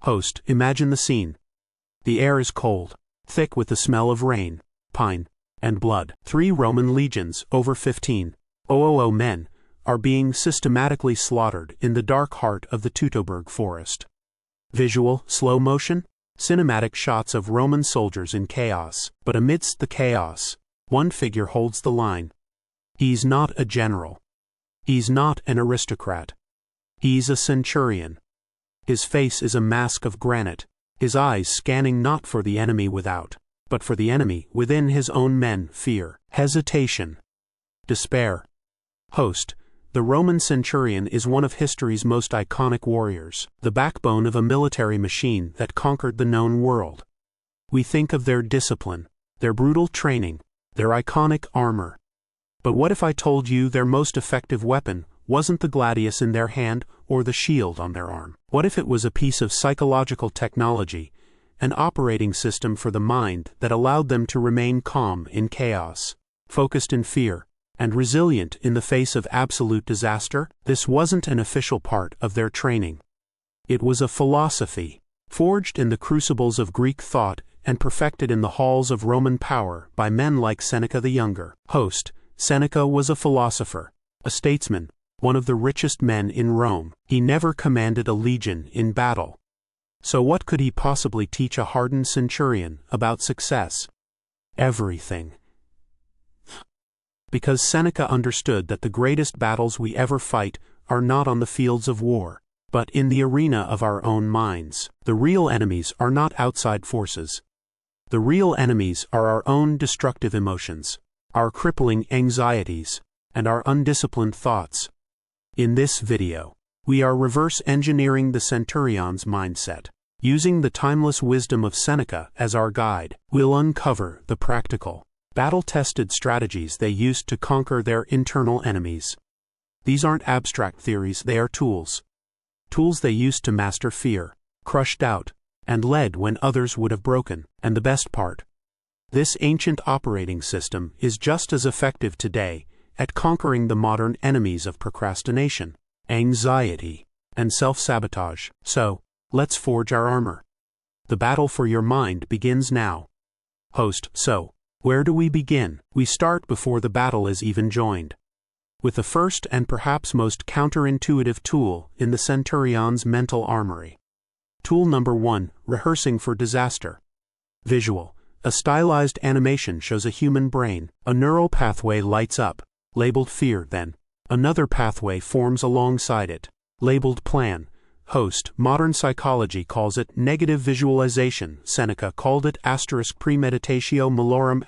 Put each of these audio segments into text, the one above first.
Host, imagine the scene. The air is cold, thick with the smell of rain, pine, and blood. 3 Roman legions, over 15,000 men, are being systematically slaughtered in the dark heart of the Teutoburg forest. Visual, slow motion, cinematic shots of Roman soldiers in chaos. But amidst the chaos, one figure holds the line. He's not a general. He's not an aristocrat. He's a centurion. His face is a mask of granite, his eyes scanning not for the enemy without, but for the enemy within his own men. Fear, hesitation, despair. Host, the Roman Centurion is one of history's most iconic warriors, the backbone of a military machine that conquered the known world. We think of their discipline, their brutal training, their iconic armor. But what if I told you their most effective weapon wasn't the gladius in their hand or the shield on their arm? What if it was a piece of psychological technology, an operating system for the mind that allowed them to remain calm in chaos, focused in fear, and resilient in the face of absolute disaster? This wasn't an official part of their training. It was a philosophy, forged in the crucibles of Greek thought and perfected in the halls of Roman power by men like Seneca the Younger. Host, Seneca was a philosopher, a statesman, one of the richest men in Rome. He never commanded a legion in battle. So what could he possibly teach a hardened centurion about success? Everything. Because Seneca understood that the greatest battles we ever fight are not on the fields of war, but in the arena of our own minds. The real enemies are not outside forces. The real enemies are our own destructive emotions, our crippling anxieties, and our undisciplined thoughts. In this video, we are reverse engineering the Centurion's mindset. Using the timeless wisdom of Seneca as our guide, we'll uncover the practical, battle-tested strategies they used to conquer their internal enemies. These aren't abstract theories, they are tools. Tools they used to master fear, crush doubt, and led when others would have broken. And the best part, this ancient operating system is just as effective today at conquering the modern enemies of procrastination, anxiety, and self-sabotage. So, let's forge our armor. The battle for your mind begins now. Host, so, where do we begin? We start before the battle is even joined, with the first and perhaps most counterintuitive tool in the Centurion's mental armory. Tool number 1, rehearsing for disaster. Visual. A stylized animation shows a human brain. A neural pathway lights up, labeled fear. Then, another pathway forms alongside it, labeled plan. Host, modern psychology calls it negative visualization. Seneca called it premeditatio malorum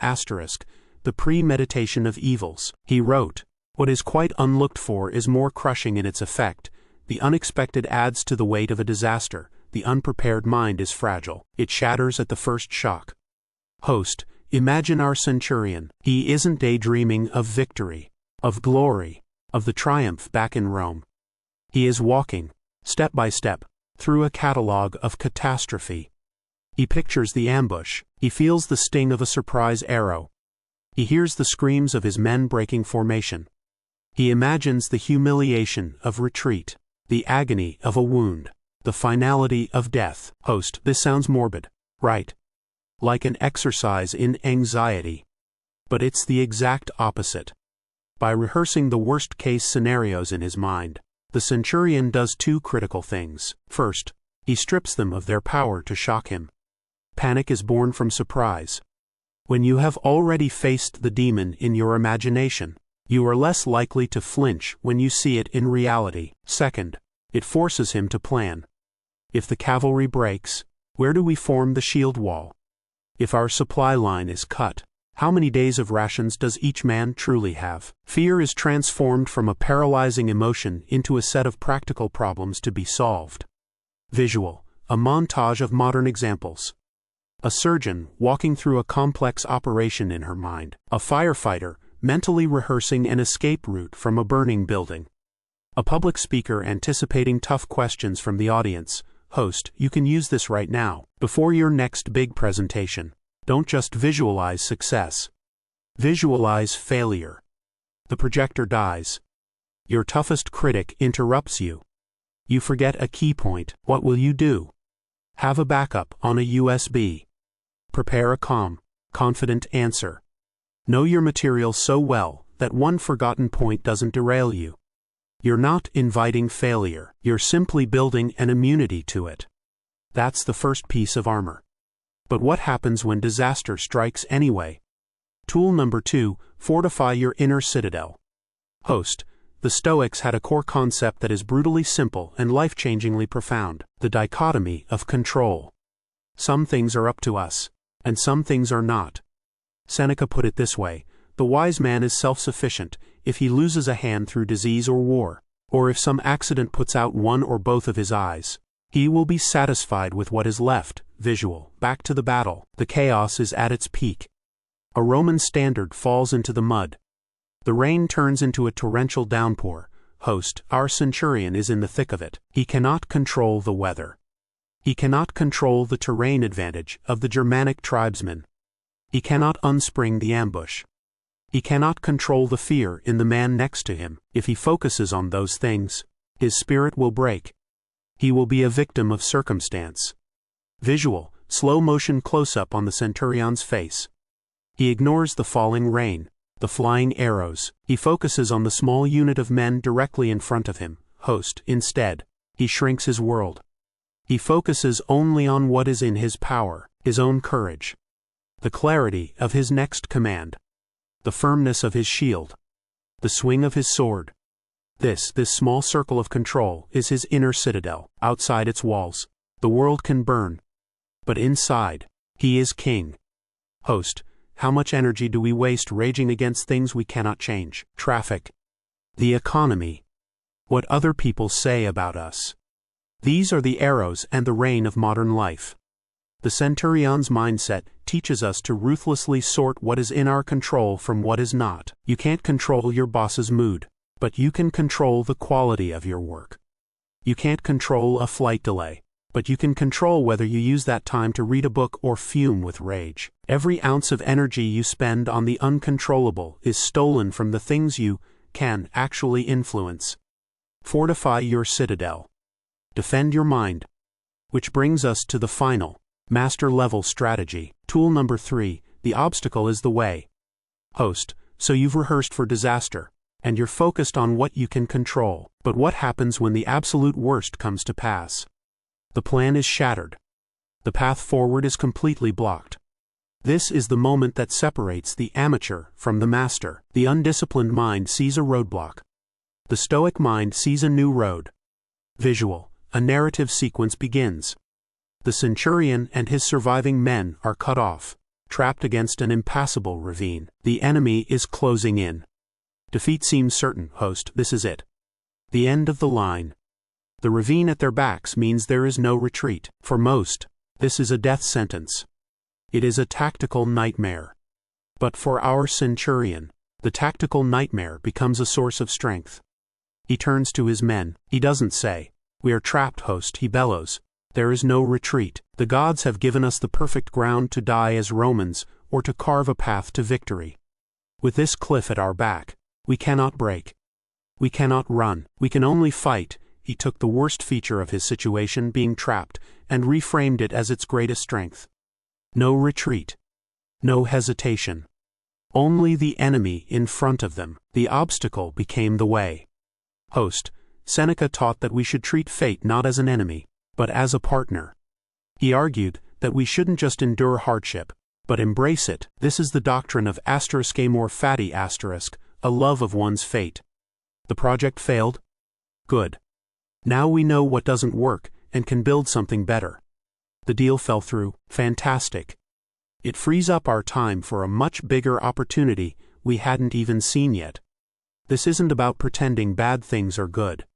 the premeditation of evils. He wrote, "What is quite unlooked for is more crushing in its effect. The unexpected adds to the weight of a disaster. The unprepared mind is fragile. It shatters at the first shock." Host, imagine our centurion. He isn't daydreaming of victory, of glory, of the triumph back in Rome. He is walking, step by step, through a catalogue of catastrophe. He pictures the ambush. He feels the sting of a surprise arrow. He hears the screams of his men breaking formation. He imagines the humiliation of retreat, the agony of a wound, the finality of death. Host, this sounds morbid, right? Like an exercise in anxiety. But it's the exact opposite. By rehearsing the worst-case scenarios in his mind, the centurion does 2 critical things. First, he strips them of their power to shock him. Panic is born from surprise. When you have already faced the demon in your imagination, you are less likely to flinch when you see it in reality. Second, it forces him to plan. If the cavalry breaks, where do we form the shield wall? If our supply line is cut, how many days of rations does each man truly have? Fear is transformed from a paralyzing emotion into a set of practical problems to be solved. Visual, a montage of modern examples. A surgeon walking through a complex operation in her mind. A firefighter mentally rehearsing an escape route from a burning building. A public speaker anticipating tough questions from the audience. Host, you can use this right now, before your next big presentation. Don't just visualize success. Visualize failure. The projector dies. Your toughest critic interrupts you. You forget a key point. What will you do? Have a backup on a USB. Prepare a calm, confident answer. Know your material so well that one forgotten point doesn't derail you. You're not inviting failure, you're simply building an immunity to it. That's the first piece of armor. But what happens when disaster strikes anyway? Tool number 2, fortify your inner citadel. Host, the Stoics had a core concept that is brutally simple and life-changingly profound: the dichotomy of control. Some things are up to us, and some things are not. Seneca put it this way: the wise man is self-sufficient if he loses a hand through disease or war, or if some accident puts out one or both of his eyes. He will be satisfied with what is left. Visual, back to the battle. The chaos is at its peak. A Roman standard falls into the mud. The rain turns into a torrential downpour. Host, our Centurion is in the thick of it. He cannot control the weather. He cannot control the terrain advantage of the Germanic tribesmen. He cannot unspring the ambush. He cannot control the fear in the man next to him. If he focuses on those things, his spirit will break. He will be a victim of circumstance. Visual, slow motion close-up on the Centurion's face. He ignores the falling rain, the flying arrows. He focuses on the small unit of men directly in front of him. Host, instead, he shrinks his world. He focuses only on what is in his power, his own courage, the clarity of his next command, the firmness of his shield, the swing of his sword. This small circle of control is his inner citadel. Outside its walls, the world can burn. But inside, he is king. Host, how much energy do we waste raging against things we cannot change? Traffic, the economy, what other people say about us. These are the arrows and the rain of modern life. The Centurion's mindset teaches us to ruthlessly sort what is in our control from what is not. You can't control your boss's mood, but you can control the quality of your work. You can't control a flight delay, but you can control whether you use that time to read a book or fume with rage. Every ounce of energy you spend on the uncontrollable is stolen from the things you can actually influence. Fortify your citadel. Defend your mind. Which brings us to the final, master-level strategy. Tool number 3, the obstacle is the way. Host, so you've rehearsed for disaster, and you're focused on what you can control. But what happens when the absolute worst comes to pass? The plan is shattered. The path forward is completely blocked. This is the moment that separates the amateur from the master. The undisciplined mind sees a roadblock. The Stoic mind sees a new road. Visual, a narrative sequence begins. The Centurion and his surviving men are cut off, trapped against an impassable ravine. The enemy is closing in. Defeat seems certain. Host, this is it. The end of the line. The ravine at their backs means there is no retreat. For most, this is a death sentence. It is a tactical nightmare. But for our Centurion, the tactical nightmare becomes a source of strength. He turns to his men. He doesn't say, "We are trapped, host," he bellows. "There is no retreat. The gods have given us the perfect ground to die as Romans or to carve a path to victory. With this cliff at our back, we cannot break. We cannot run. We can only fight." He took the worst feature of his situation, being trapped, and reframed it as its greatest strength. No retreat. No hesitation. Only the enemy in front of them. The obstacle became the way. Host, Seneca taught that we should treat fate not as an enemy, but as a partner. He argued that we shouldn't just endure hardship, but embrace it. This is the doctrine of *a more fatty*, a love of one's fate. The project failed? Good. Now we know what doesn't work and can build something better. The deal fell through. Fantastic. It frees up our time for a much bigger opportunity we hadn't even seen yet. This isn't about pretending bad things are good.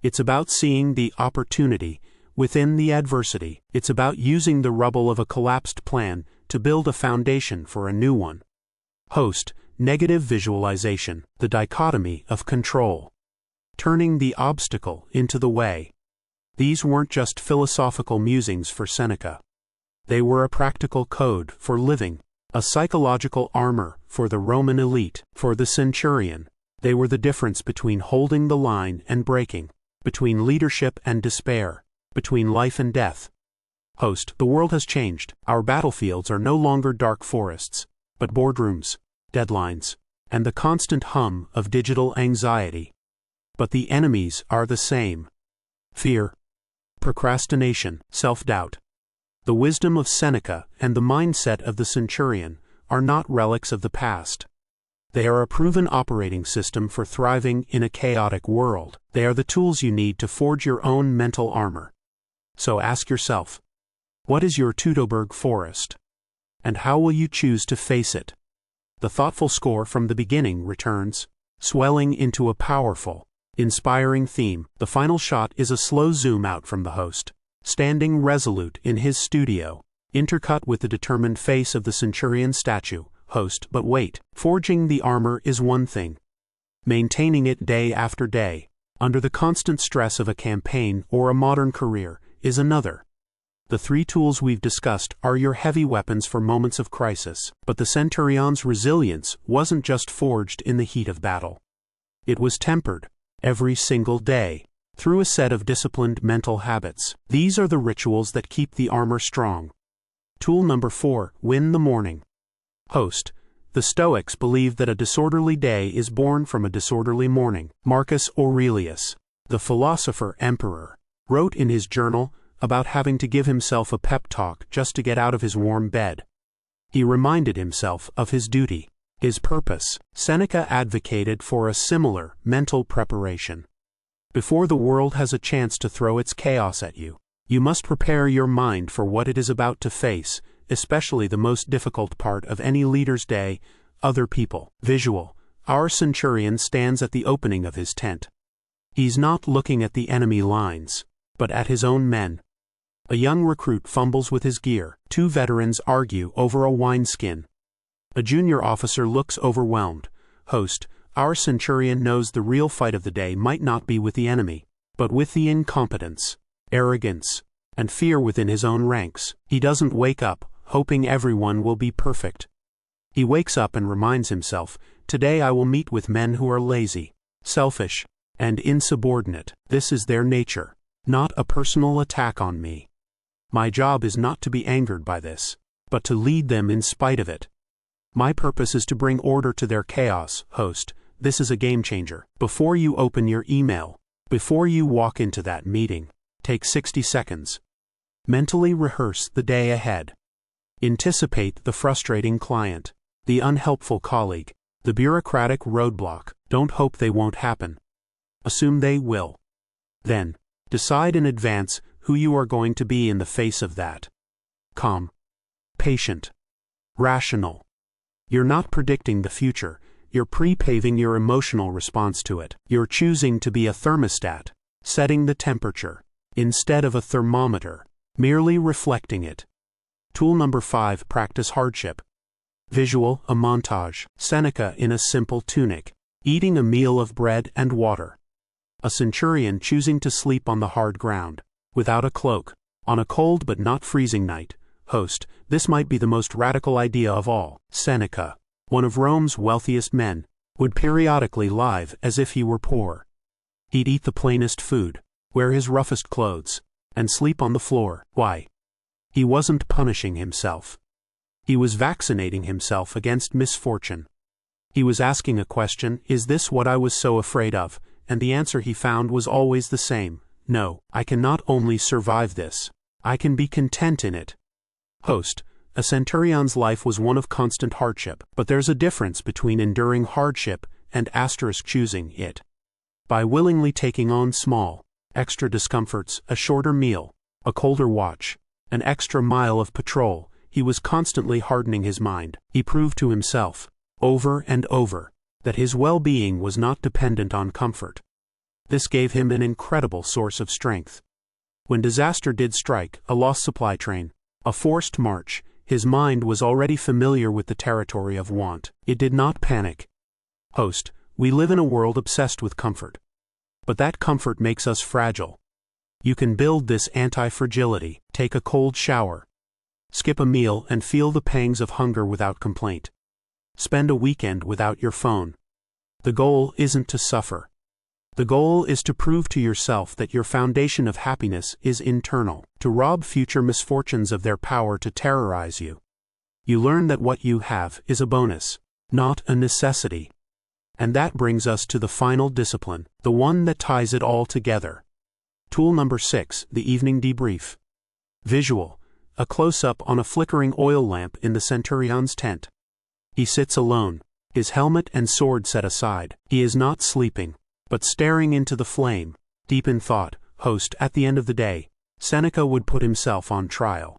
It's about seeing the opportunity within the adversity. It's about using the rubble of a collapsed plan to build a foundation for a new one. Host, negative visualization, the dichotomy of control. Turning the obstacle into the way. These weren't just philosophical musings for Seneca. They were a practical code for living, a psychological armor for the Roman elite. For the Centurion, they were the difference between holding the line and breaking, between leadership and despair, between life and death. Host, the world has changed. Our battlefields are no longer dark forests, but boardrooms, deadlines, and the constant hum of digital anxiety. But the enemies are the same. Fear, procrastination, self-doubt. The wisdom of Seneca and the mindset of the Centurion are not relics of the past. They are a proven operating system for thriving in a chaotic world. They are the tools you need to forge your own mental armor. So ask yourself, what is your Teutoburg forest? And how will you choose to face it? The thoughtful score from the beginning returns, swelling into a powerful, inspiring theme. The final shot is a slow zoom out from the host, standing resolute in his studio, intercut with the determined face of the Centurion statue. Host, but wait, forging the armor is one thing. Maintaining it day after day, under the constant stress of a campaign or a modern career, is another. The three tools we've discussed are your heavy weapons for moments of crisis, but the Centurion's resilience wasn't just forged in the heat of battle. It was tempered, every single day, through a set of disciplined mental habits. These are the rituals that keep the armor strong. Tool number 4, win the morning. Host, the Stoics believed that a disorderly day is born from a disorderly morning. Marcus Aurelius, the philosopher-emperor, wrote in his journal about having to give himself a pep talk just to get out of his warm bed. He reminded himself of his duty, his purpose. Seneca advocated for a similar mental preparation. Before the world has a chance to throw its chaos at you, you must prepare your mind for what it is about to face, especially the most difficult part of any leader's day, other people. Visual, our Centurion stands at the opening of his tent. He's not looking at the enemy lines, but at his own men. A young recruit fumbles with his gear. 2 veterans argue over a wineskin. A junior officer looks overwhelmed. Host, our Centurion knows the real fight of the day might not be with the enemy, but with the incompetence, arrogance, and fear within his own ranks. He doesn't wake up hoping everyone will be perfect. He wakes up and reminds himself, today I will meet with men who are lazy, selfish, and insubordinate. This is their nature, not a personal attack on me. My job is not to be angered by this, but to lead them in spite of it. My purpose is to bring order to their chaos. Host, this is a game changer. Before you open your email, before you walk into that meeting, take 60 seconds. Mentally rehearse the day ahead. Anticipate the frustrating client, the unhelpful colleague, the bureaucratic roadblock. Don't hope they won't happen. Assume they will. Then, decide in advance who you are going to be in the face of that. Calm, patient, rational. You're not predicting the future, you're pre-paving your emotional response to it. You're choosing to be a thermostat, setting the temperature, instead of a thermometer, merely reflecting it. Tool number 5, practice hardship. Visual, a montage. Seneca in a simple tunic, eating a meal of bread and water. A Centurion choosing to sleep on the hard ground, without a cloak, on a cold but not freezing night. Host, this might be the most radical idea of all. Seneca, one of Rome's wealthiest men, would periodically lie as if he were poor. He'd eat the plainest food, wear his roughest clothes, and sleep on the floor. Why? He wasn't punishing himself. He was vaccinating himself against misfortune. He was asking a question, is this what I was so afraid of? And the answer he found was always the same. No, I can not only survive this, I can be content in it. Host, a Centurion's life was one of constant hardship, but there's a difference between enduring hardship and choosing it. By willingly taking on small, extra discomforts, a shorter meal, a colder watch, an extra mile of patrol, he was constantly hardening his mind. He proved to himself, over and over, that his well-being was not dependent on comfort. This gave him an incredible source of strength. When disaster did strike, a lost supply train, a forced march, his mind was already familiar with the territory of want. It did not panic. Host, we live in a world obsessed with comfort. But that comfort makes us fragile. You can build this anti-fragility. Take a cold shower. Skip a meal and feel the pangs of hunger without complaint. Spend a weekend without your phone. The goal isn't to suffer. The goal is to prove to yourself that your foundation of happiness is internal, to rob future misfortunes of their power to terrorize you. You learn that what you have is a bonus, not a necessity. And that brings us to the final discipline, the one that ties it all together. Tool number 6, the evening debrief. Visual, a close-up on a flickering oil lamp in the Centurion's tent. He sits alone, his helmet and sword set aside. He is not sleeping, but staring into the flame, deep in thought. Host, at the end of the day, Seneca would put himself on trial.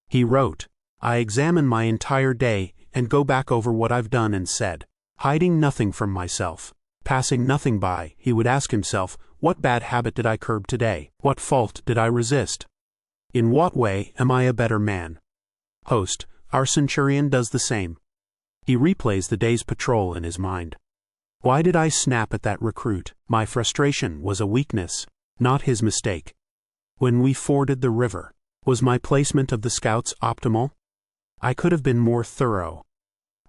He wrote, "I examine my entire day and go back over what I've done and said, hiding nothing from myself, passing nothing by." He would ask himself, what bad habit did I curb today? What fault did I resist? In what way am I a better man? Host, our Centurion does the same. He replays the day's patrol in his mind. Why did I snap at that recruit? My frustration was a weakness, not his mistake. When we forded the river, was my placement of the scouts optimal? I could have been more thorough.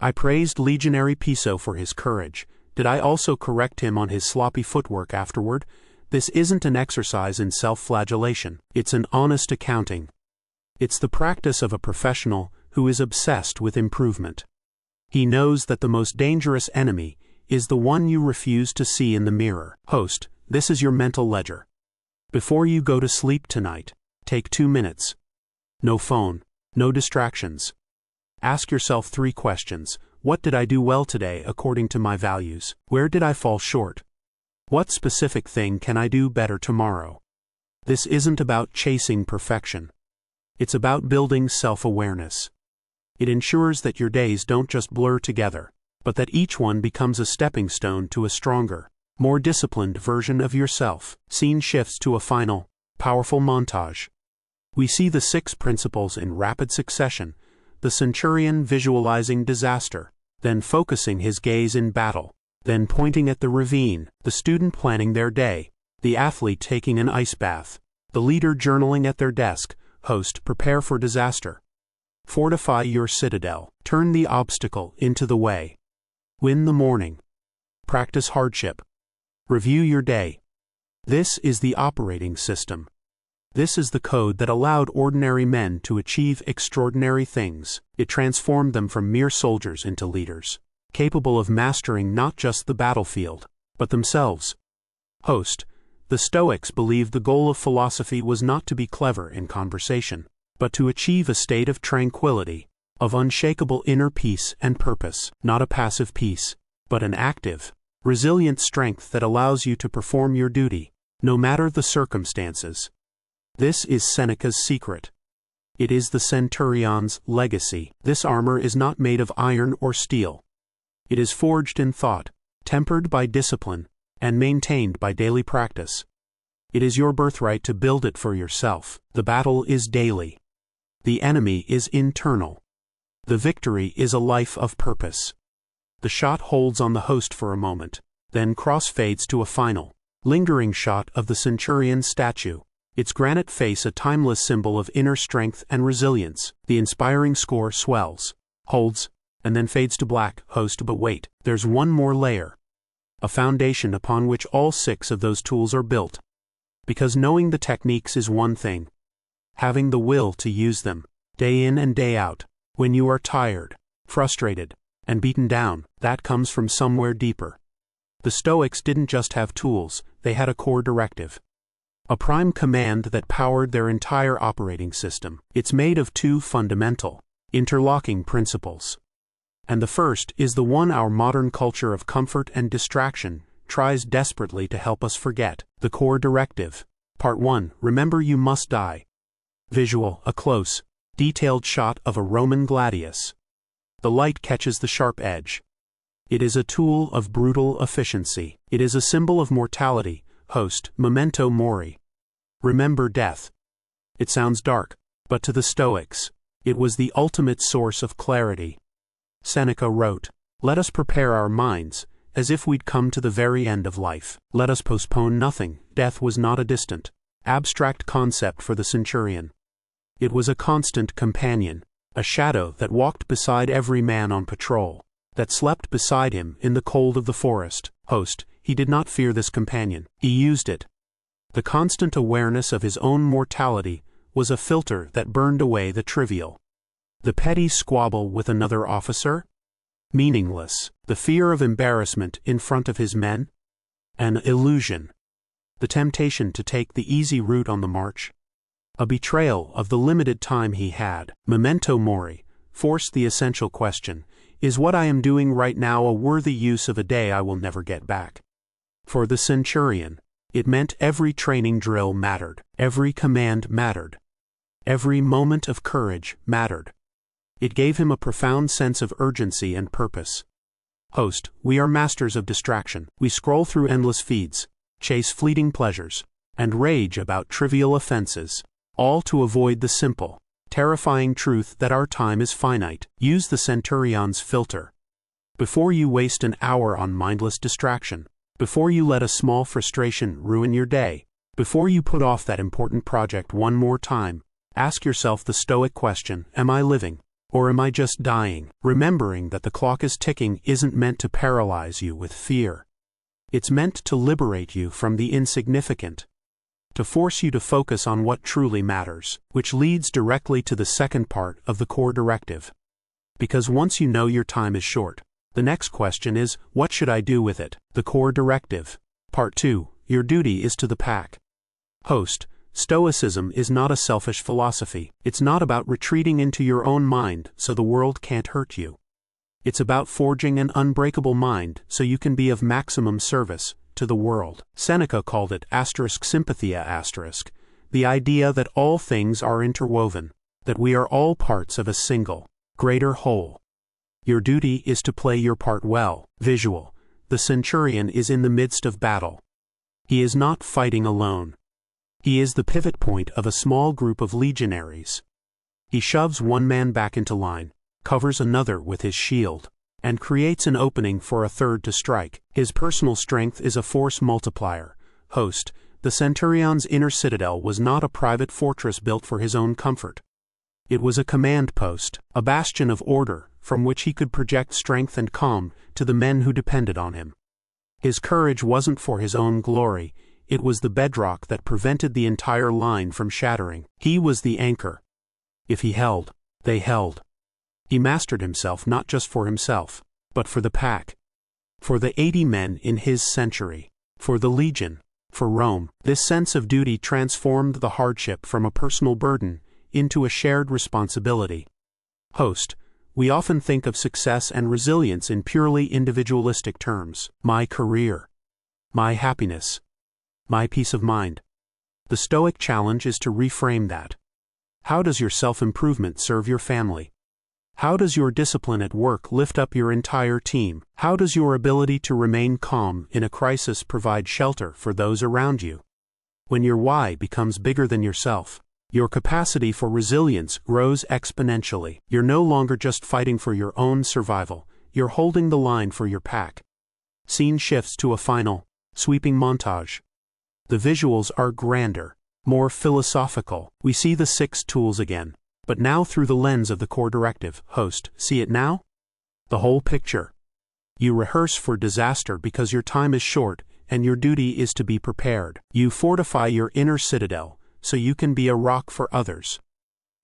I praised Legionary Piso for his courage. Did I also correct him on his sloppy footwork afterward? This isn't an exercise in self-flagellation. It's an honest accounting. It's the practice of a professional who is obsessed with improvement. He knows that the most dangerous enemy is the one you refuse to see in the mirror. Host, this is your mental ledger. Before you go to sleep tonight, take 2 minutes. No phone, no distractions. Ask yourself 3 questions. What did I do well today according to my values? Where did I fall short? What specific thing can I do better tomorrow? This isn't about chasing perfection. It's about building self-awareness. It ensures that your days don't just blur together, but that each one becomes a stepping stone to a stronger, more disciplined version of yourself. Scene shifts to a final, powerful montage. We see the 6 principles in rapid succession, the Centurion visualizing disaster, then focusing his gaze in battle, then pointing at the ravine, the student planning their day, the athlete taking an ice bath, the leader journaling at their desk. Host, prepare for disaster. Fortify your citadel. Turn the obstacle into the way. Win the morning. Practice hardship. Review your day. This is the operating system. This is the code that allowed ordinary men to achieve extraordinary things. It transformed them from mere soldiers into leaders, capable of mastering not just the battlefield, but themselves. Host, the Stoics believed the goal of philosophy was not to be clever in conversation, but to achieve a state of tranquility, of unshakable inner peace and purpose, not a passive peace, but an active, resilient strength that allows you to perform your duty, no matter the circumstances. This is Seneca's secret. It is the Centurion's legacy. This armor is not made of iron or steel. It is forged in thought, tempered by discipline, and maintained by daily practice. It is your birthright to build it for yourself. The battle is daily. The enemy is internal. The victory is a life of purpose. The shot holds on the host for a moment, then cross-fades to a final, lingering shot of the Centurion statue, its granite face a timeless symbol of inner strength and resilience. The inspiring score swells, holds, and then fades to black. Host, but wait, there's one more layer. A foundation upon which all 6 of those tools are built. Because knowing the techniques is one thing. Having the will to use them, day in and day out, when you are tired, frustrated, and beaten down, that comes from somewhere deeper. The Stoics didn't just have tools, they had a core directive. A prime command that powered their entire operating system. It's made of 2 fundamental, interlocking principles. And the first is the one our modern culture of comfort and distraction tries desperately to help us forget. The core directive. Part 1. Remember you must die. Visual, a close, detailed shot of a Roman gladius. The light catches the sharp edge. It is a tool of brutal efficiency. It is a symbol of mortality. Host, memento mori. Remember death. It sounds dark, but to the Stoics, it was the ultimate source of clarity. Seneca wrote, "Let us prepare our minds, as if we'd come to the very end of life. Let us postpone nothing." Death was not a distant, abstract concept for the Centurion. It was a constant companion, a shadow that walked beside every man on patrol, that slept beside him in the cold of the forest. Host, he did not fear this companion. He used it. The constant awareness of his own mortality was a filter that burned away the trivial. The petty squabble with another officer? Meaningless. The fear of embarrassment in front of his men? An illusion. The temptation to take the easy route on the march? A betrayal of the limited time he had. Memento mori forced the essential question: is what I am doing right now a worthy use of a day I will never get back? For the Centurion, it meant every training drill mattered, every command mattered, every moment of courage mattered. It gave him a profound sense of urgency and purpose. Host, we are masters of distraction. We scroll through endless feeds, chase fleeting pleasures, and rage about trivial offenses, all to avoid the simple, terrifying truth that our time is finite. Use the Centurion's filter. Before you waste an hour on mindless distraction, before you let a small frustration ruin your day, before you put off that important project one more time, ask yourself the Stoic question: am I living, or am I just dying? Remembering that the clock is ticking isn't meant to paralyze you with fear. It's meant to liberate you from the insignificant, to force you to focus on what truly matters, which leads directly to the second part of the core directive. Because once you know your time is short, the next question is, what should I do with it? The core directive. Part 2. Your duty is to the pack. Host, Stoicism is not a selfish philosophy. It's not about retreating into your own mind so the world can't hurt you. It's about forging an unbreakable mind so you can be of maximum service to the world. Seneca called it sympathia, the idea that all things are interwoven, that we are all parts of a single, greater whole. Your duty is to play your part well. Visual. The Centurion is in the midst of battle. He is not fighting alone. He is the pivot point of a small group of legionaries. He shoves one man back into line, covers another with his shield, and creates an opening for a third to strike. His personal strength is a force multiplier. Host, the Centurion's inner citadel was not a private fortress built for his own comfort. It was a command post, a bastion of order, from which he could project strength and calm to the men who depended on him. His courage wasn't for his own glory, it was the bedrock that prevented the entire line from shattering. He was the anchor. If he held, they held. He mastered himself not just for himself, but for the pack. For the 80 men in his century. For the legion. For Rome. This sense of duty transformed the hardship from a personal burden into a shared responsibility. Host, we often think of success and resilience in purely individualistic terms. My career. My happiness. My peace of mind. The Stoic challenge is to reframe that. How does your self-improvement serve your family? How does your discipline at work lift up your entire team? How does your ability to remain calm in a crisis provide shelter for those around you? When your why becomes bigger than yourself, your capacity for resilience grows exponentially. You're no longer just fighting for your own survival, you're holding the line for your pack. Scene shifts to a final, sweeping montage. The visuals are grander, more philosophical. We see the 6 tools again, but now through the lens of the core directive. Host, see it now? The whole picture. You rehearse for disaster because your time is short and your duty is to be prepared. You fortify your inner citadel so you can be a rock for others.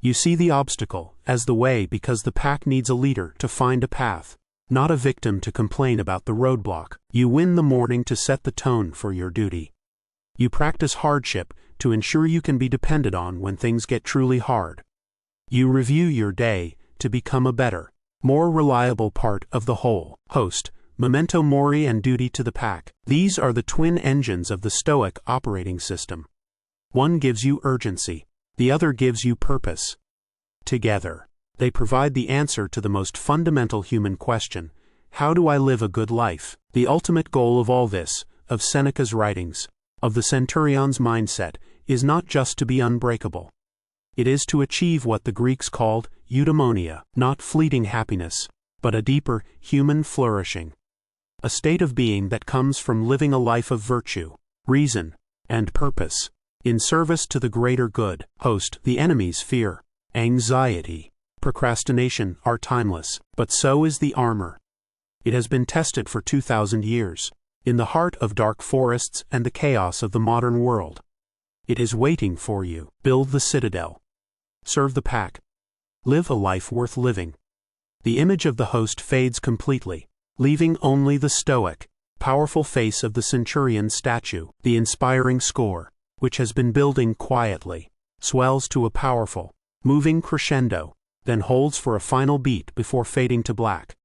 You see the obstacle as the way because the pack needs a leader to find a path, not a victim to complain about the roadblock. You win the morning to set the tone for your duty. You practice hardship to ensure you can be depended on when things get truly hard. You review your day to become a better, more reliable part of the whole. Host, memento mori and duty to the pack. These are the twin engines of the Stoic operating system. One gives you urgency, the other gives you purpose. Together, they provide the answer to the most fundamental human question: how do I live a good life? The ultimate goal of all this, of Seneca's writings, of the Centurion's mindset, is not just to be unbreakable. It is to achieve what the Greeks called eudaimonia, not fleeting happiness, but a deeper, human flourishing. A state of being that comes from living a life of virtue, reason, and purpose, in service to the greater good. Host, the enemy's fear, anxiety, procrastination are timeless, but so is the armor. It has been tested for 2,000 years. in the heart of dark forests and the chaos of the modern world. It is waiting for you. Build the citadel. Serve the pack. Live a life worth living. The image of the host fades completely, leaving only the stoic, powerful face of the Centurion statue. The inspiring score, which has been building quietly, swells to a powerful, moving crescendo, then holds for a final beat before fading to black.